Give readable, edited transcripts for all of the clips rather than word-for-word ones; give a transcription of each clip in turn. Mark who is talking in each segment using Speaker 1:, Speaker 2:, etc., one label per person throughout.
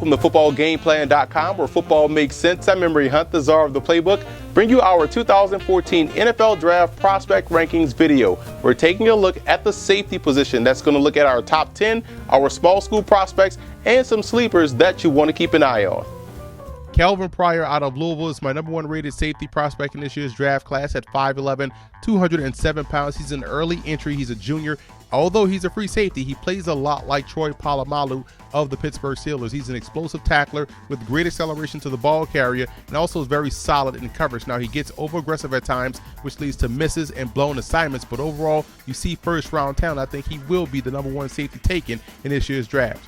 Speaker 1: Welcome to footballgameplan.com, where football makes sense. I'm Emery Hunt, the czar of the playbook. Bring you our 2014 NFL Draft Prospect Rankings video. We're taking a look at the safety position. That's going to look at our top 10, our small school prospects, and some sleepers that you want to keep an eye on. Calvin Pryor out of Louisville is my number one rated safety prospect in this year's draft class at 5'11", 207 pounds. He's an early entry. He's a junior. Although he's a free safety, he plays a lot like Troy Polamalu of the Pittsburgh Steelers. He's an explosive tackler with great acceleration to the ball carrier and also is very solid in coverage. Now, he gets over-aggressive at times, which leads to misses and blown assignments, but overall, you see first-round talent. I think he will be the number one safety taken in this year's draft.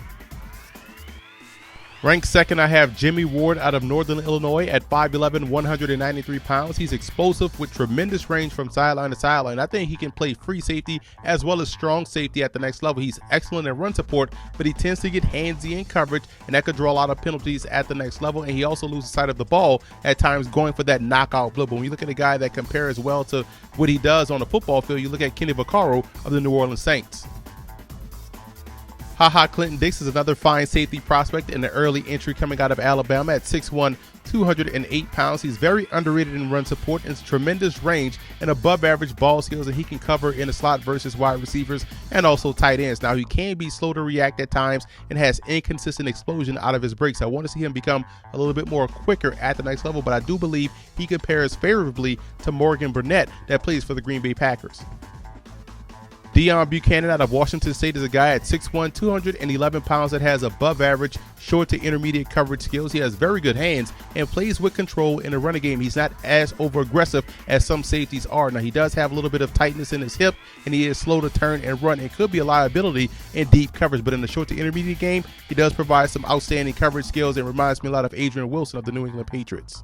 Speaker 1: Ranked second, I have Jimmy Ward out of Northern Illinois at 5'11", 193 pounds. He's explosive with tremendous range from sideline to sideline. I think he can play free safety as well as strong safety at the next level. He's excellent in run support, but he tends to get handsy in coverage, and that could draw a lot of penalties at the next level. And he also loses sight of the ball at times, going for that knockout blow. But when you look at a guy that compares well to what he does on the football field, you look at Kenny Vaccaro of the New Orleans Saints. Clinton Dix is another fine safety prospect in the early entry coming out of Alabama at 6'1", 208 pounds. He's very underrated in run support and tremendous range and above average ball skills, and he can cover in the slot versus wide receivers and also tight ends. Now, he can be slow to react at times and has inconsistent explosion out of his breaks. I want to see him become a little bit more quicker at the next level, but I do believe he compares favorably to Morgan Burnett that plays for the Green Bay Packers. Deion Buchanan out of Washington State is a guy at 6'1", 211 pounds that has above average short to intermediate coverage skills. He has very good hands and plays with control in the running game. He's not as over aggressive as some safeties are. Now, he does have a little bit of tightness in his hip, and he is slow to turn and run and could be a liability in deep coverage. But in the short to intermediate game, he does provide some outstanding coverage skills and reminds me a lot of Adrian Wilson of the New England Patriots.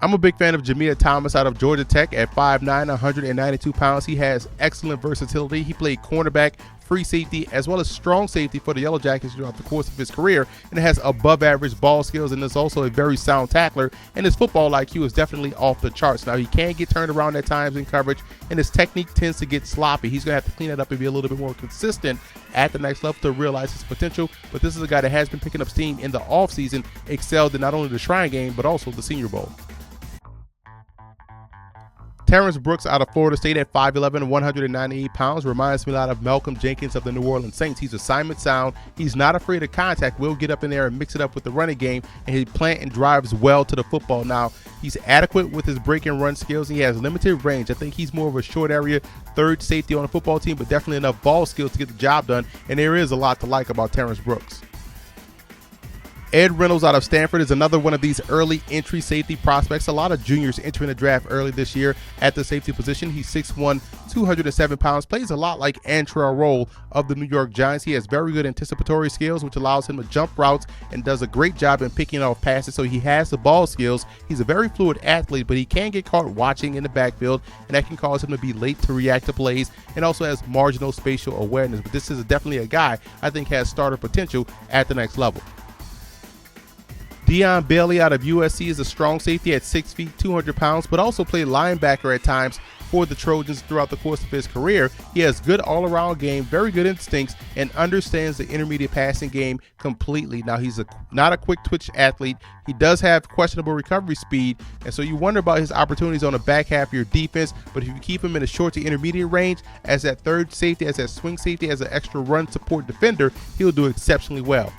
Speaker 1: I'm a big fan of Jamea Thomas out of Georgia Tech at 5'9", 192 pounds. He has excellent versatility. He played cornerback, free safety, as well as strong safety for the Yellow Jackets throughout the course of his career, and has above average ball skills and is also a very sound tackler, and his football IQ is definitely off the charts. Now, he can get turned around at times in coverage, and his technique tends to get sloppy. He's going to have to clean it up and be a little bit more consistent at the next level to realize his potential, but this is a guy that has been picking up steam in the offseason, excelled in not only the Shrine Game, but also the Senior Bowl. Terrence Brooks out of Florida State at 5'11", 198 pounds reminds me a lot of Malcolm Jenkins of the New Orleans Saints. He's assignment sound. He's not afraid of contact. Will get up in there and mix it up with the running game, and he plant and drives well to the football. Now, he's adequate with his break and run skills. He has limited range. I think he's more of a short area third safety on a football team, but definitely enough ball skills to get the job done, and there is a lot to like about Terrence Brooks. Ed Reynolds out of Stanford is another one of these early entry safety prospects. A lot of juniors entering the draft early this year at the safety position. He's 6'1", 207 pounds, plays a lot like Antrell Roll of the New York Giants. He has very good anticipatory skills, which allows him to jump routes and does a great job in picking off passes, so he has the ball skills. He's a very fluid athlete, but he can get caught watching in the backfield, and that can cause him to be late to react to plays, and also has marginal spatial awareness. But this is definitely a guy I think has starter potential at the next level. Deion Bailey out of USC is a strong safety at 6 feet, 200 pounds, but also played linebacker at times for the Trojans throughout the course of his career. He has good all-around game, very good instincts, and understands the intermediate passing game completely. Now, he's not a quick twitch athlete. He does have questionable recovery speed, and so you wonder about his opportunities on the back half of your defense, but if you keep him in a short to intermediate range as that third safety, as that swing safety, as an extra run support defender, he'll do exceptionally well.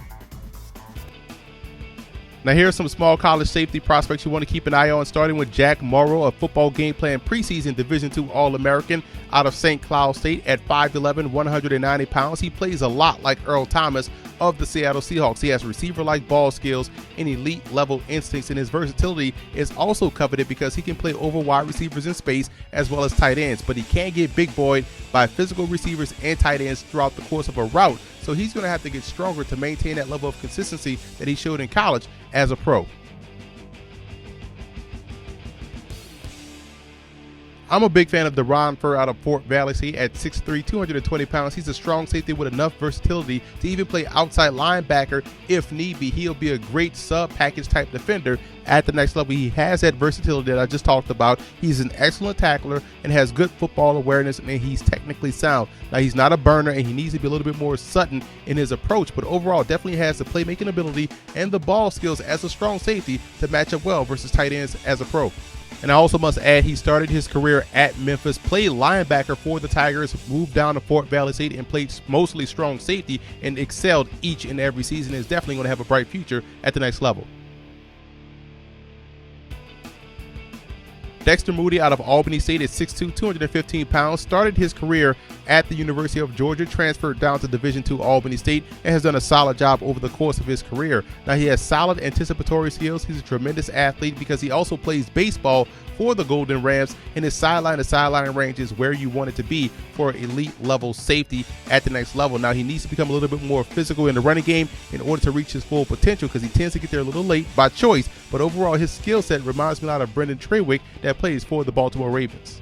Speaker 1: Now, here are some small college safety prospects you want to keep an eye on, starting with Jack Morrow, a football game plan preseason Division II All-American out of St. Cloud State at 5'11", 190 pounds. He plays a lot like Earl Thomas of the Seattle Seahawks. He has receiver-like ball skills and elite-level instincts, and his versatility is also coveted because he can play over wide receivers in space as well as tight ends, but he can get big boyed by physical receivers and tight ends throughout the course of a route, so he's going to have to get stronger to maintain that level of consistency that he showed in college as a pro. I'm a big fan of Deron Fur out of Fort Valley State at 6'3", 220 pounds. He's a strong safety with enough versatility to even play outside linebacker if need be. He'll be a great sub-package type defender at the next level. He has that versatility that I just talked about. He's an excellent tackler and has good football awareness, and he's technically sound. Now, he's not a burner, and he needs to be a little bit more Sutton in his approach, but overall definitely has the playmaking ability and the ball skills as a strong safety to match up well versus tight ends as a pro. And I also must add, he started his career at Memphis, played linebacker for the Tigers, moved down to Fort Valley State and played mostly strong safety and excelled each and every season. Is definitely going to have a bright future at the next level. Dexter Moody out of Albany State at 6'2", 215 pounds, started his career at the University of Georgia, transferred down to Division II Albany State, and has done a solid job over the course of his career. Now, he has solid anticipatory skills. He's a tremendous athlete because he also plays baseball for the Golden Rams, and his sideline to sideline range is where you want it to be for elite level safety at the next level. Now, he needs to become a little bit more physical in the running game in order to reach his full potential because he tends to get there a little late by choice, but overall his skill set reminds me a lot of Brendan Trawick that plays for the Baltimore Ravens.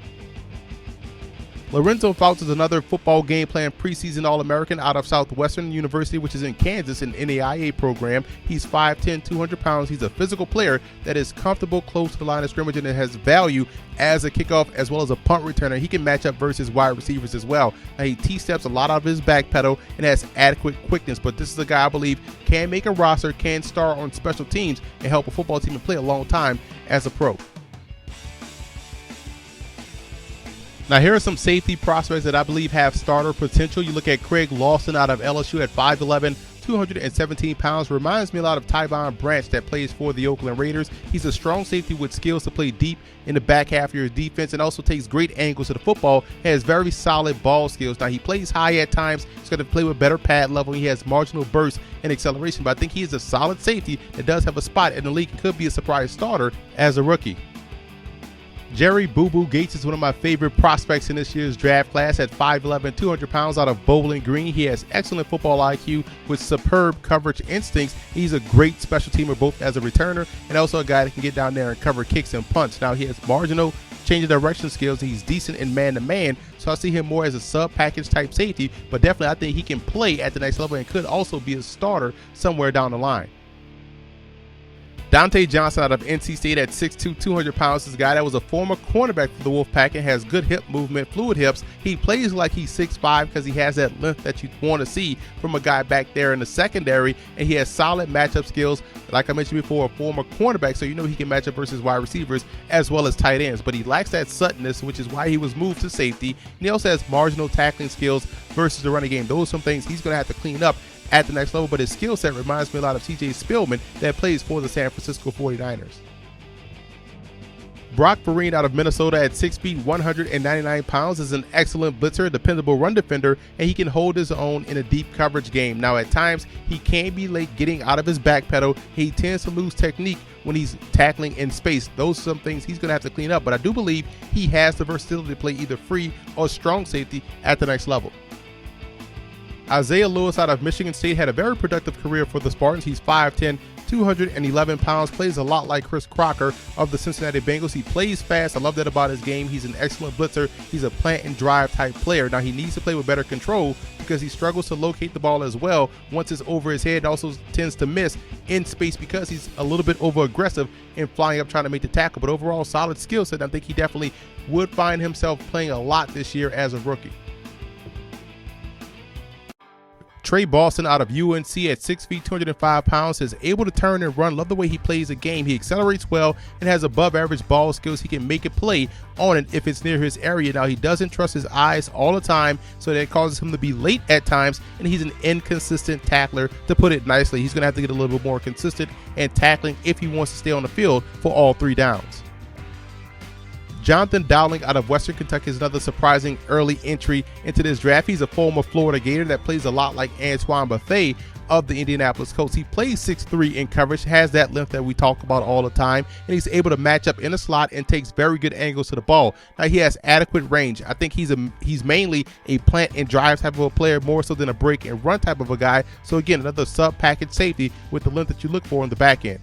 Speaker 1: Lorenzo Fouts is another football game plan preseason All-American out of Southwestern University, which is in Kansas, an NAIA program. He's 5'10", 200 pounds. He's a physical player that is comfortable close to the line of scrimmage and it has value as a kickoff as well as a punt returner. He can match up versus wide receivers as well. Now, he T-steps a lot out of his back pedal and has adequate quickness, but this is a guy I believe can make a roster, can star on special teams, and help a football team and play a long time as a pro. Now, here are some safety prospects that I believe have starter potential. You look at Craig Lawson out of LSU at 5'11", 217 pounds. Reminds me a lot of Tyvon Branch that plays for the Oakland Raiders. He's a strong safety with skills to play deep in the back half of your defense and also takes great angles to the football. Has very solid ball skills. Now, he plays high at times. He's going to play with better pad level. He has marginal burst and acceleration, but I think he is a solid safety that does have a spot in the league and could be a surprise starter as a rookie. Jerry Boo Boo Gates is one of my favorite prospects in this year's draft class at 5'11", 200 pounds out of Bowling Green. He has excellent football IQ with superb coverage instincts. He's a great special teamer both as a returner and also a guy that can get down there and cover kicks and punts. Now, he has marginal change of direction skills. He's decent in man-to-man, so I see him more as a sub-package type safety, but definitely I think he can play at the next level and could also be a starter somewhere down the line. Dante Johnson out of NC State at 6'2", 200 pounds is a guy that was a former cornerback for the Wolfpack and has good hip movement, fluid hips. He plays like he's 6'5" because he has that length that you want to see from a guy back there in the secondary, and he has solid matchup skills. Like I mentioned before, a former cornerback, so you know he can match up versus wide receivers as well as tight ends, but he lacks that Suttonness, which is why he was moved to safety. And he also has marginal tackling skills versus the running game. Those are some things he's going to have to clean up at the next level, but his skill set reminds me a lot of TJ Spillman that plays for the San Francisco 49ers. Brock Vereen out of Minnesota at 6 feet, 199 pounds is an excellent blitzer, dependable run defender, and he can hold his own in a deep coverage game. Now, at times, he can be late getting out of his back pedal. He tends to lose technique when he's tackling in space. Those are some things he's going to have to clean up, but I do believe he has the versatility to play either free or strong safety at the next level. Isaiah Lewis out of Michigan State had a very productive career for the Spartans. He's 5'10", 211 pounds, plays a lot like Chris Crocker of the Cincinnati Bengals. He plays fast. I love that about his game. He's an excellent blitzer. He's a plant and drive type player. Now, he needs to play with better control because he struggles to locate the ball as well. Once it's over his head, also tends to miss in space because he's a little bit over aggressive in flying up trying to make the tackle. But overall, solid skill set. I think he definitely would find himself playing a lot this year as a rookie. Trey Boston out of UNC at 6 feet, 205 pounds is able to turn and run. Love the way he plays the game. He accelerates well and has above average ball skills. He can make a play on it if it's near his area. Now, he doesn't trust his eyes all the time, so that causes him to be late at times, and he's an inconsistent tackler, to put it nicely. He's going to have to get a little bit more consistent in tackling if he wants to stay on the field for all 3 downs. Jonathan Dowling out of Western Kentucky is another surprising early entry into this draft. He's a former Florida Gator that plays a lot like Antoine Bethea of the Indianapolis Colts. He plays 6'3" in coverage, has that length that we talk about all the time, and he's able to match up in the slot and takes very good angles to the ball. Now, he has adequate range. I think he's mainly a plant and drive type of a player, more so than a break and run type of a guy. So again, another sub-package safety with the length that you look for in the back end.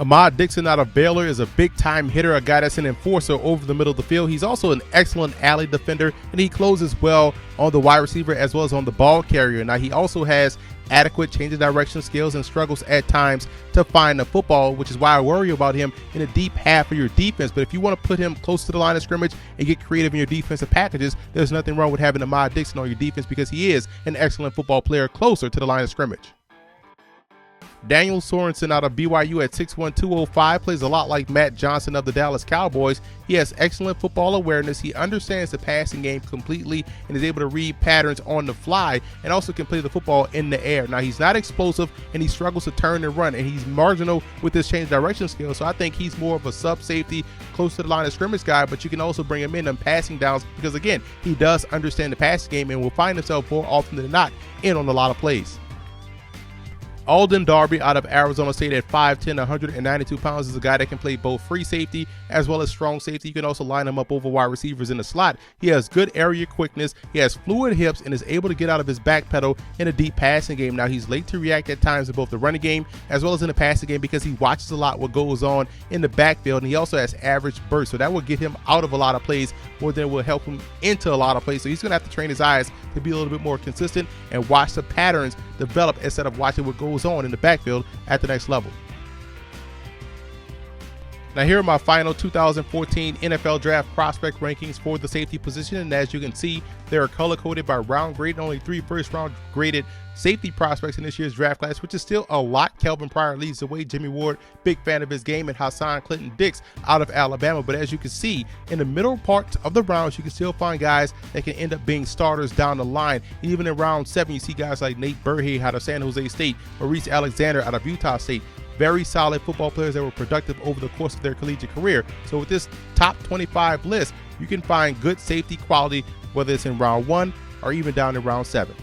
Speaker 1: Ahmad Dixon out of Baylor is a big-time hitter, a guy that's an enforcer over the middle of the field. He's also an excellent alley defender, and he closes well on the wide receiver as well as on the ball carrier. Now, he also has adequate change of direction skills and struggles at times to find the football, which is why I worry about him in the deep half of your defense. But if you want to put him close to the line of scrimmage and get creative in your defensive packages, there's nothing wrong with having Ahmad Dixon on your defense because he is an excellent football player closer to the line of scrimmage. Daniel Sorensen out of BYU at 6'1", 205 plays a lot like Matt Johnson of the Dallas Cowboys. He has excellent football awareness. He understands the passing game completely and is able to read patterns on the fly and also can play the football in the air. Now, he's not explosive and he struggles to turn and run, and he's marginal with his change direction skills. So I think he's more of a sub-safety, close to the line of scrimmage guy, but you can also bring him in on passing downs because, again, he does understand the passing game and will find himself more often than not in on a lot of plays. Alden Darby out of Arizona State at 5'10", 192 pounds is a guy that can play both free safety as well as strong safety. You can also line him up over wide receivers in the slot. He has good area quickness, he has fluid hips, and is able to get out of his back pedal in a deep passing game. Now, he's late to react at times in both the running game as well as in the passing game because he watches a lot what goes on in the backfield, and he also has average burst. So that will get him out of a lot of plays more than it will help him into a lot of plays. So he's going to have to train his eyes to be a little bit more consistent and watch the patterns develop instead of watching what goes on in the backfield at the next level. Now, here are my final 2014 NFL Draft prospect rankings for the safety position, and as you can see, they are color-coded by round grade. Only 3 first-round graded safety prospects in this year's draft class, which is still a lot. Kelvin Pryor leads the way. Jimmy Ward, big fan of his game, and Hassan Clinton-Dix out of Alabama. But as you can see, in the middle part of the rounds, you can still find guys that can end up being starters down the line. And even in round 7, you see guys like Nate Burhay out of San Jose State, Maurice Alexander out of Utah State. Very solid football players that were productive over the course of their collegiate career. So with this top 25 list, you can find good safety quality, whether it's in round 1 or even down in round 7.